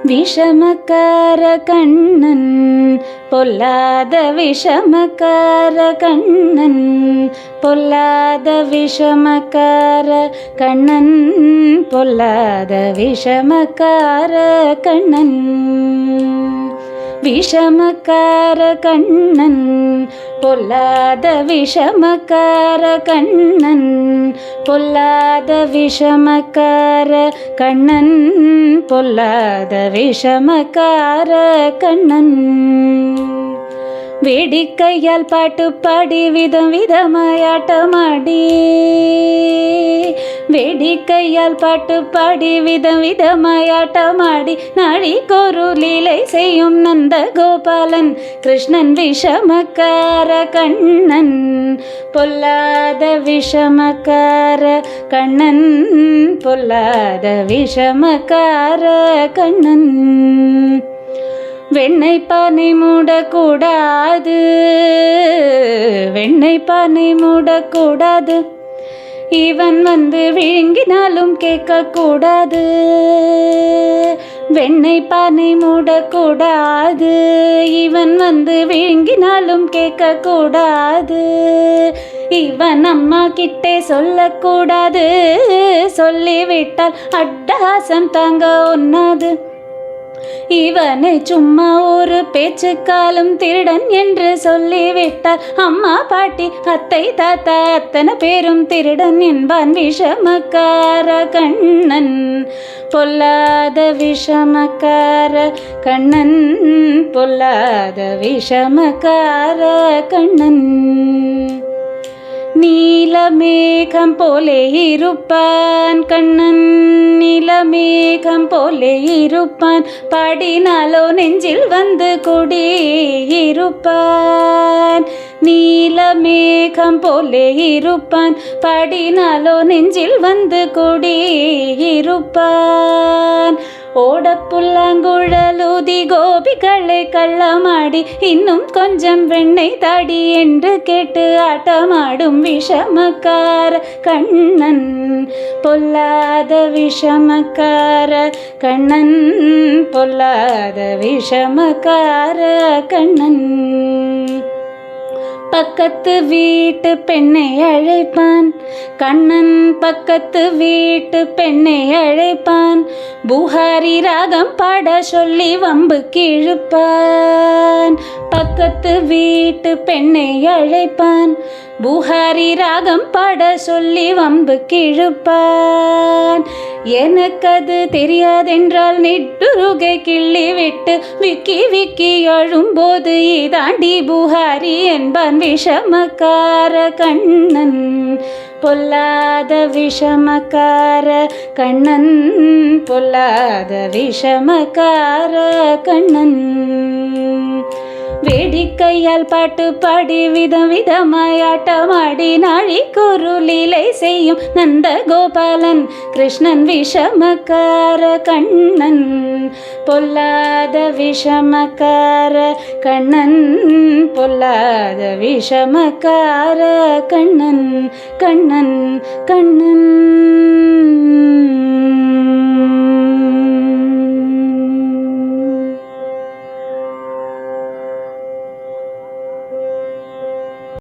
விஷமக்கார கண்ணன் பொல்லாத விஷமக்கார கண்ணன் பொல்லாத விஷமக்கார கண்ணன் பொல்லாத விஷமக்கார கண்ணன் விஷமக்கார கண்ணன் பொல்லாத விஷமக்கார கண்ணன் பொல்லாத விஷமக்கார கண்ணன் பொல்லாத விஷமக்கார கண்ணன் வேடிக்கையால் பாட்டு பாடி விதம் விதமாயாட்டமாடி வேடிக்கையால் பாட்டு பாடி விதம் விதமாயாட்டமாடி நாழிக்கொரு லீலை செய்யும் நந்த கோபாலன் கிருஷ்ணன் விஷமக்கார கண்ணன் பொல்லாத விஷமக்கார கண்ணன் பொல்லாத விஷமக்கார கண்ணன் வெண்ணெய் பானை மூடக்கூடாது வெண்ணெய் பானை மூடக்கூடாது இவன் வந்து விழுங்கினாலும் கேட்கக்கூடாது வெண்ணெய் பானை மூடக்கூடாது இவன் வந்து விழுங்கினாலும் கேட்கக்கூடாது இவன் அம்மா கிட்டே சொல்லக்கூடாது சொல்லிவிட்டால் அட்டகாசம் தாங்க ஒண்ணாது இவனை சும்மா ஒரு பேச்சுக்காலும் திருடன் என்று சொல்லிவிட்டார் அம்மா பாட்டி அத்தை தாத்தா அத்தனை பேரும் திருடன் என்பான் விஷமக்கார கண்ணன் பொல்லாத விஷமக்கார கண்ணன் பொல்லாத விஷமக்கார கண்ணன் நீலமேகம் போலே இருப்பான் கண்ணன் நீலமேகம் போலே இருப்பான் பாடினாலோ நெஞ்சில் வந்து குடியிருப்பான் நீலமேகம் போலே இருப்பான் பாடினாலோ நெஞ்சில் வந்து குடியிருப்பான் ஓடப்புல்லாங்குழலூதி கோபிகளை கள்ளமாடி இன்னும் கொஞ்சம் வெண்ணெய் தாடி என்று கேட்டு ஆட்டமாடும் விஷமக்கார கண்ணன் பொல்லாத விஷமக்கார கண்ணன் பொல்லாத விஷமக்கார கண்ணன் பக்கத்து வீட்டு பெண்ணை அழைப்பான் கண்ணன் பக்கத்து வீட்டு பெண்ணை அழைப்பான் புகாரி ராகம் பாட சொல்லி வம்புக்கு இழுப்பான் பக்கத்து வீட்டு பெண்ணை அழைப்பான் புகாரி ராகம் பாட சொல்லி வம்புக்கு இழுப்பான் எனக்கு அது தெரியாதென்றால் நெட்டுருகை கிள்ளி விட்டு விக்கி விக்கி அழும்போது இதாண்டி புகாரி என்பான் விஷமக்கார கண்ணன் பொல்லாத விஷமக்கார கண்ணன் பொல்லாத விஷமக்கார கண்ணன் வேடிக்கையால் பாட்டு பாடி விதம் விதமாயாட்டமாடி நாழிக்கொரு லீலை செய்யும் நந்த கோபாலன் கிருஷ்ணன் விஷமக்கார கண்ணன் பொல்லாத விஷமக்கார கண்ணன் பொல்லாத விஷமக்கார கண்ணன் கண்ணன் கண்ணன்